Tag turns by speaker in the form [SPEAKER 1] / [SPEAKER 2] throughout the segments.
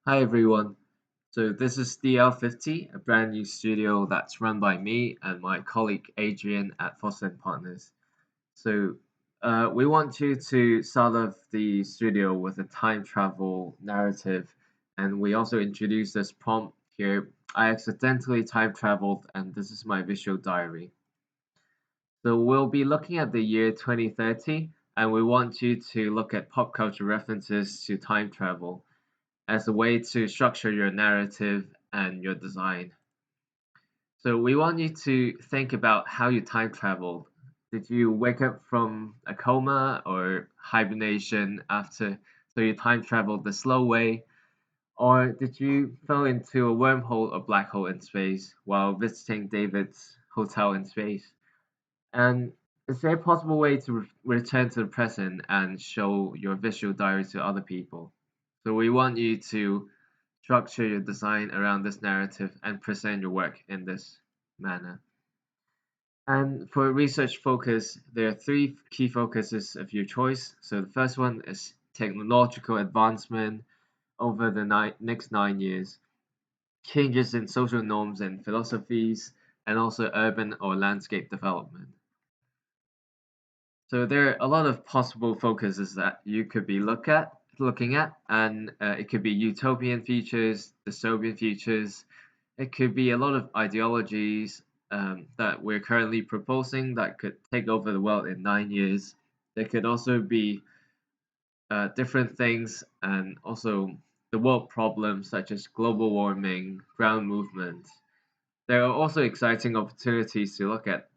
[SPEAKER 1] Hi everyone. So this is DR50, a brand new studio that's run by me and my colleague Adrian at Foster and Partners. So we want you to start off the studio with a time travel narrative, and we also introduce this prompt here. I accidentally time traveled, and this is my visual diary. So we'll be looking at the year 2030, and we want you to look at pop culture references to time travel as a way to structure your narrative and your design. So we want you to think about how you time traveled. Did you wake up from a coma or hibernation after, so you time traveled the slow way? Or did you fall into a wormhole or black hole in space while visiting David's hotel in space? And is there a possible way to return to the present and show your visual diary to other people? So we want you to structure your design around this narrative and present your work in this manner. And for research focus, there are three key focuses of your choice. So the first one is technological advancement over the next 9 years, changes in social norms and philosophies, and also urban or landscape development. So there are a lot of possible focuses that you could be looking at, and it could be utopian futures, dystopian futures. It could be a lot of ideologies that we're currently proposing that could take over the world in 9 years. There could also be different things, and also the world problems such as global warming, ground movement. There are also exciting opportunities to look at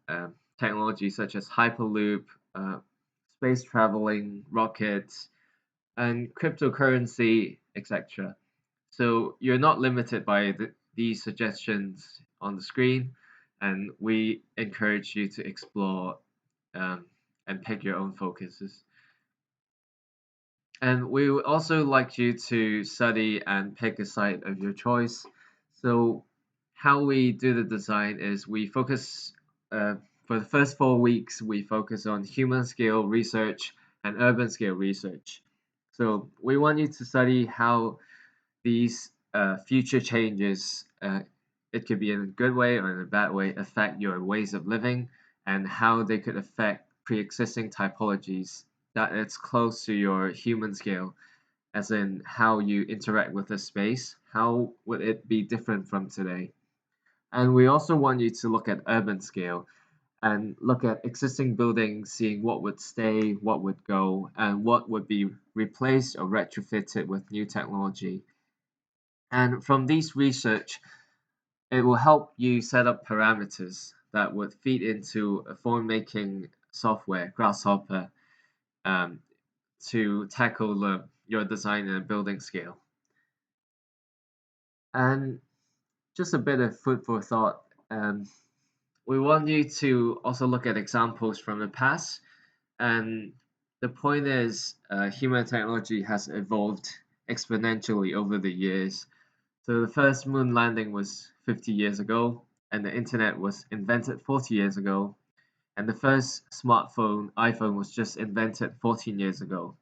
[SPEAKER 1] technology such as Hyperloop, uh, space traveling, rockets, and cryptocurrency, etc. So you're not limited by these suggestions on the screen, and we encourage you to explore um, and pick your own focuses. And we would also like you to study and pick a site of your choice. So how we do the design is we focus for the first 4 weeks we focus on human scale research and urban scale research. So we want you to study how these future changes, it could be in a good way or in a bad way, affect your ways of living and how they could affect pre-existing typologies that it's close to your human scale, as in how you interact with the space. How would it be different from today? And we also want you to look at urban scale and look at existing buildings, seeing what would stay, what would go, and what would be replaced or retrofitted with new technology. And from these research, it will help you set up parameters that would feed into a form making software, Grasshopper, um, to tackle your design and building scale. And just a bit of food for thought. We want you to also look at examples from the past. And the point is, human technology has evolved exponentially over the years. So the first moon landing was 50 years ago, and the internet was invented 40 years ago, and the first smartphone, iPhone, was just invented 14 years ago.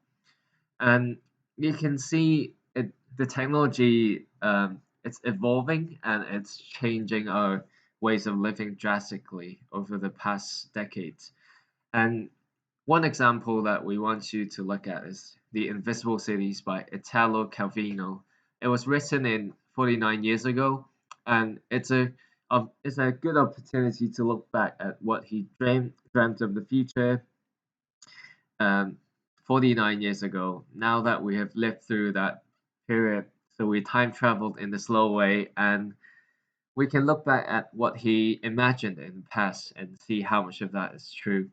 [SPEAKER 1] And you can see the technology, it's evolving and it's changing our ways of living drastically over the past decades. And one example that we want you to look at is The Invisible Cities by Italo Calvino. It was written in 49 years ago, and it's a good opportunity to look back at what he dreamt of the future um, 49 years ago. Now that we have lived through that period, so we time traveled in the slow way, and we can look back at what he imagined in the past and see how much of that is true.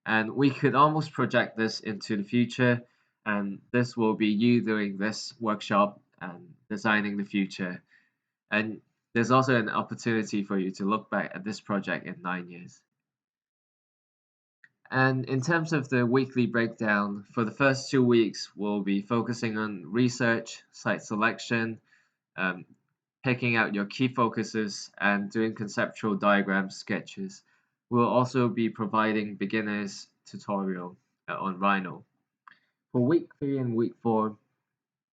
[SPEAKER 1] And we could almost project this into the future, and this will be you doing this workshop and designing the future. And there's also an opportunity for you to look back at this project in 9 years. And in terms of the weekly breakdown, for the first 2 weeks, we'll be focusing on research, site selection, um, picking out your key focuses, and doing conceptual diagram sketches. We'll also be providing beginners tutorial on Rhino. For week 3 and week 4,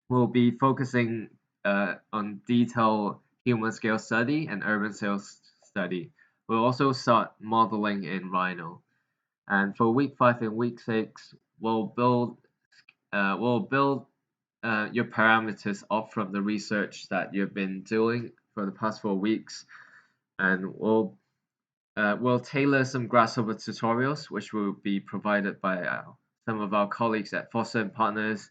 [SPEAKER 1] we'll be focusing on detailed human scale study and urban scale study. We'll also start modeling in Rhino. And for week 5 and week 6, we'll build your parameters up from the research that you've been doing for the past 4 weeks, and we'll tailor some Grasshopper tutorials, which will be provided by some of our colleagues at Foster and Partners.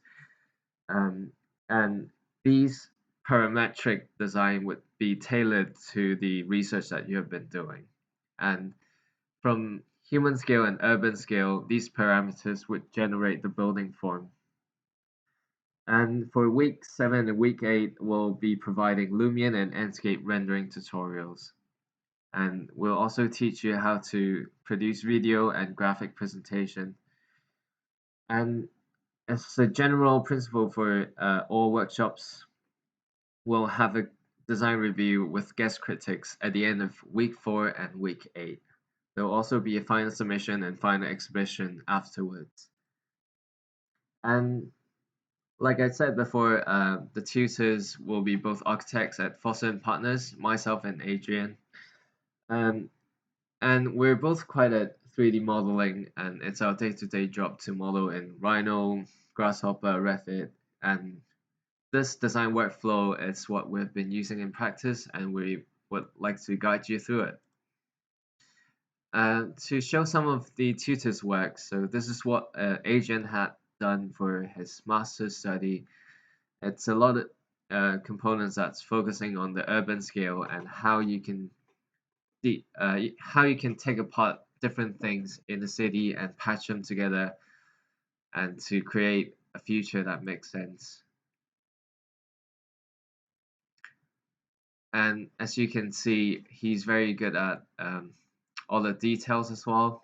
[SPEAKER 1] Um, and these parametric design would be tailored to the research that you have been doing. And from human scale and urban scale, these parameters would generate the building form. And for week 7 and week 8, we'll be providing Lumion and Enscape rendering tutorials. And we'll also teach you how to produce video and graphic presentation. And as a general principle for all workshops, we'll have a design review with guest critics at the end of week 4 and week 8. There will also be a final submission and final exhibition afterwards. And like I said before, the tutors will be both architects at Foster and Partners, myself and Adrian. Um, and we're both quite at 3D modeling, and it's our day-to-day job to model in Rhino, Grasshopper, Revit, and this design workflow is what we've been using in practice, and we would like to guide you through it. To show some of the tutors' work, so this is what Adrian had done for his master's study. It's a lot of components that's focusing on the urban scale and how you can take apart different things in the city and patch them together and to create a future that makes sense. And as you can see, he's very good at all the details as well,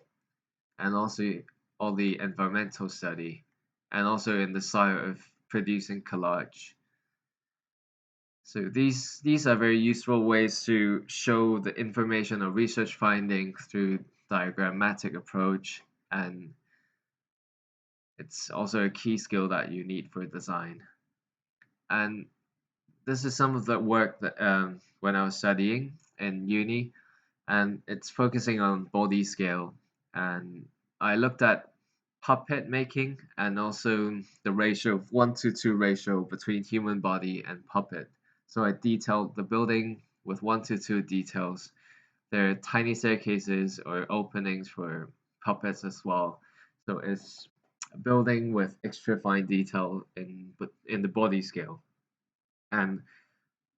[SPEAKER 1] and also all the environmental study, and also in the side of producing collage. So these are very useful ways to show the information or research findings through diagrammatic approach, and it's also a key skill that you need for design. And this is some of the work that when I was studying in uni, and it's focusing on body scale. And I looked at puppet making and also the ratio of 1:2 ratio between human body and puppet. So I detailed the building with 1:2 details. There are tiny staircases or openings for puppets as well. So it's a building with extra fine detail in the body scale. And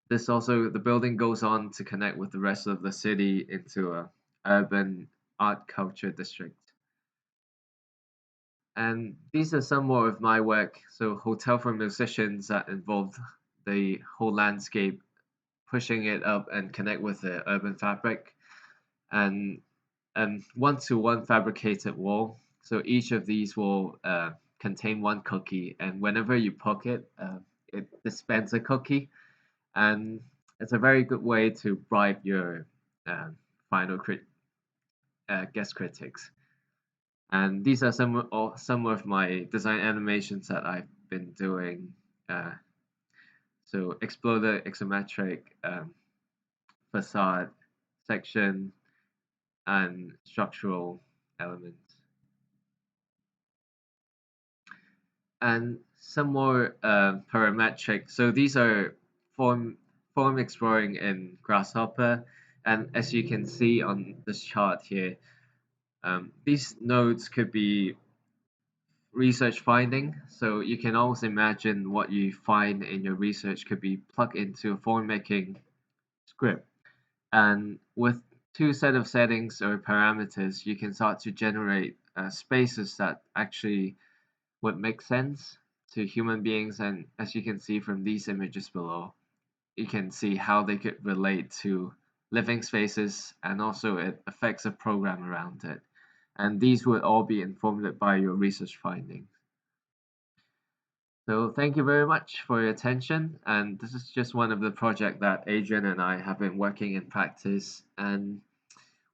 [SPEAKER 1] this also, the building goes on to connect with the rest of the city into a urban art culture district. And these are some more of my work. So hotel for musicians that involved the whole landscape, pushing it up and connect with the urban fabric, and one-to-one fabricated wall. So each of these will contain one cookie, and whenever you poke it, it dispenses a cookie, and it's a very good way to bribe your uh, final guest critics. And these are some of my design animations that I've been doing. Uh, so exploder, isometric, facade, section, and structural elements. And some more parametric. So these are form form exploring in Grasshopper, and as you can see on this chart here, these nodes could be research finding. So you can always imagine what you find in your research could be plugged into a form making script. And with two set of settings or parameters, you can start to generate spaces that actually would make sense to human beings. And as you can see from these images below, you can see how they could relate to living spaces, and also it affects a program around it. And these would all be informed by your research findings. So thank you very much for your attention. And this is just one of the projects that Adrian and I have been working in practice. And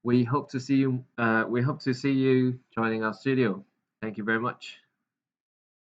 [SPEAKER 1] we hope to see you. We hope to see you joining our studio. Thank you very much.